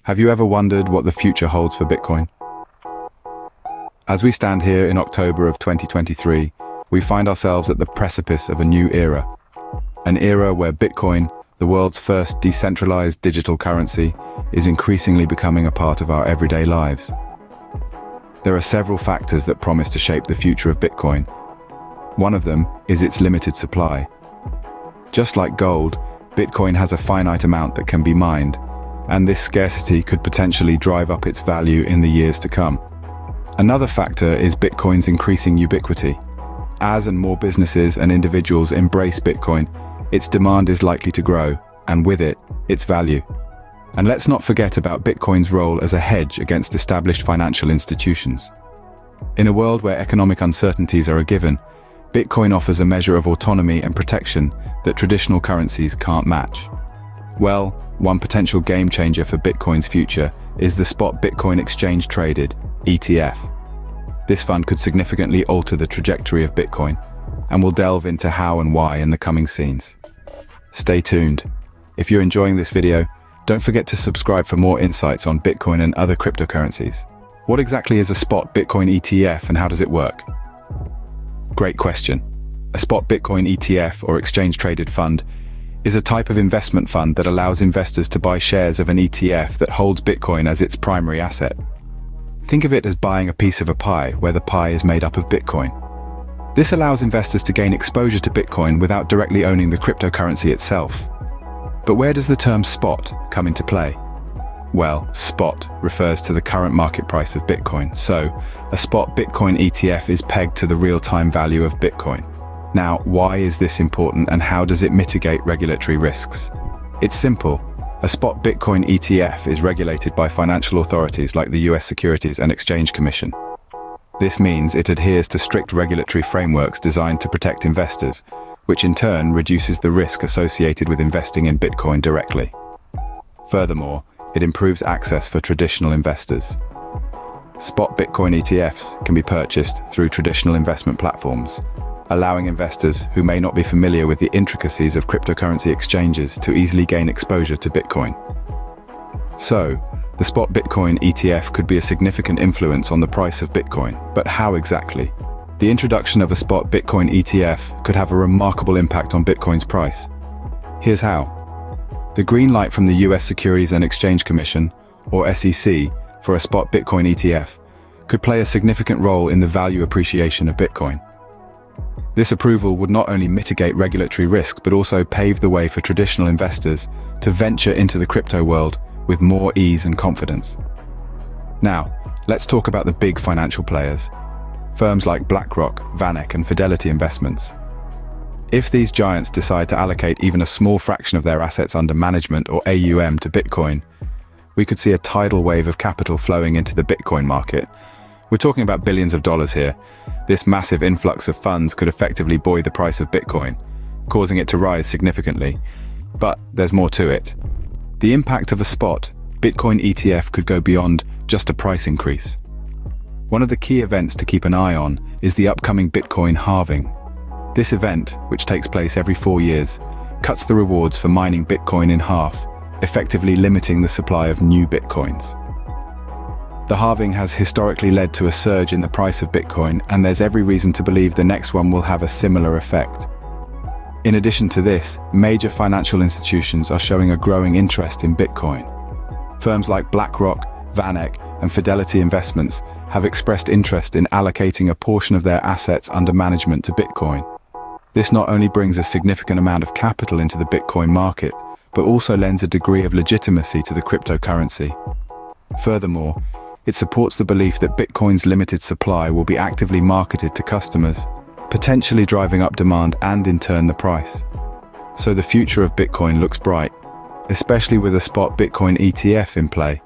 Have you ever wondered what the future holds for Bitcoin? As we stand here in October of 2023, we find ourselves at the precipice of a new era. An era where Bitcoin, the world's first decentralized digital currency, is increasingly becoming a part of our everyday lives. There are several factors that promise to shape the future of Bitcoin. One of them is its limited supply. Just like gold, Bitcoin has a finite amount that can be mined, and this scarcity could potentially drive up its value in the years to come. Another factor is Bitcoin's increasing ubiquity. As and more businesses and individuals embrace Bitcoin, its demand is likely to grow, and with it, its value. And let's not forget about Bitcoin's role as a hedge against established financial institutions. In a world where economic uncertainties are a given, Bitcoin offers a measure of autonomy and protection that traditional currencies can't match. Well, one potential game changer for Bitcoin's future is the Spot Bitcoin Exchange Traded, ETF. This fund could significantly alter the trajectory of Bitcoin, and we'll delve into how and why in the coming scenes. Stay tuned. If you're enjoying this video, don't forget to subscribe for more insights on Bitcoin and other cryptocurrencies. What exactly is a Spot Bitcoin ETF and how does it work? Great question. A Spot Bitcoin ETF, or Exchange Traded Fund, is a type of investment fund that allows investors to buy shares of an ETF that holds Bitcoin as its primary asset. Think of it as buying a piece of a pie, where the pie is made up of Bitcoin. This allows investors to gain exposure to Bitcoin without directly owning the cryptocurrency itself. But where does the term spot come into play? Well, spot refers to the current market price of Bitcoin, so a Spot Bitcoin ETF is pegged to the real-time value of Bitcoin. Now, why is this important and how does it mitigate regulatory risks? It's simple. A Spot Bitcoin ETF is regulated by financial authorities like the US Securities and Exchange Commission. This means it adheres to strict regulatory frameworks designed to protect investors, which in turn reduces the risk associated with investing in Bitcoin directly. Furthermore, it improves access for traditional investors. Spot Bitcoin ETFs can be purchased through traditional investment platforms, allowing investors who may not be familiar with the intricacies of cryptocurrency exchanges to easily gain exposure to Bitcoin. So, the Spot Bitcoin ETF could be a significant influence on the price of Bitcoin, but how exactly? The introduction of a Spot Bitcoin ETF could have a remarkable impact on Bitcoin's price. Here's how. The green light from the US Securities and Exchange Commission, or SEC, for a Spot Bitcoin ETF could play a significant role in the value appreciation of Bitcoin. This approval would not only mitigate regulatory risks but also pave the way for traditional investors to venture into the crypto world with more ease and confidence. Now, let's talk about the big financial players. Firms like BlackRock, VanEck, and Fidelity Investments. If these giants decide to allocate even a small fraction of their assets under management, or AUM, to Bitcoin, we could see a tidal wave of capital flowing into the Bitcoin market. We're talking about billions of dollars here. This massive influx of funds could effectively buoy the price of Bitcoin, causing it to rise significantly. But there's more to it. The impact of a Spot Bitcoin ETF could go beyond just a price increase. One of the key events to keep an eye on is the upcoming Bitcoin halving. This event, which takes place every 4 years, cuts the rewards for mining Bitcoin in half, effectively limiting the supply of new Bitcoins. The halving has historically led to a surge in the price of Bitcoin, and there's every reason to believe the next one will have a similar effect. In addition to this, major financial institutions are showing a growing interest in Bitcoin. Firms like BlackRock, VanEck, and Fidelity Investments have expressed interest in allocating a portion of their assets under management to Bitcoin. This not only brings a significant amount of capital into the Bitcoin market, but also lends a degree of legitimacy to the cryptocurrency. Furthermore, it supports the belief that Bitcoin's limited supply will be actively marketed to customers, potentially driving up demand and in turn the price. So the future of Bitcoin looks bright, especially with a Spot Bitcoin ETF in play.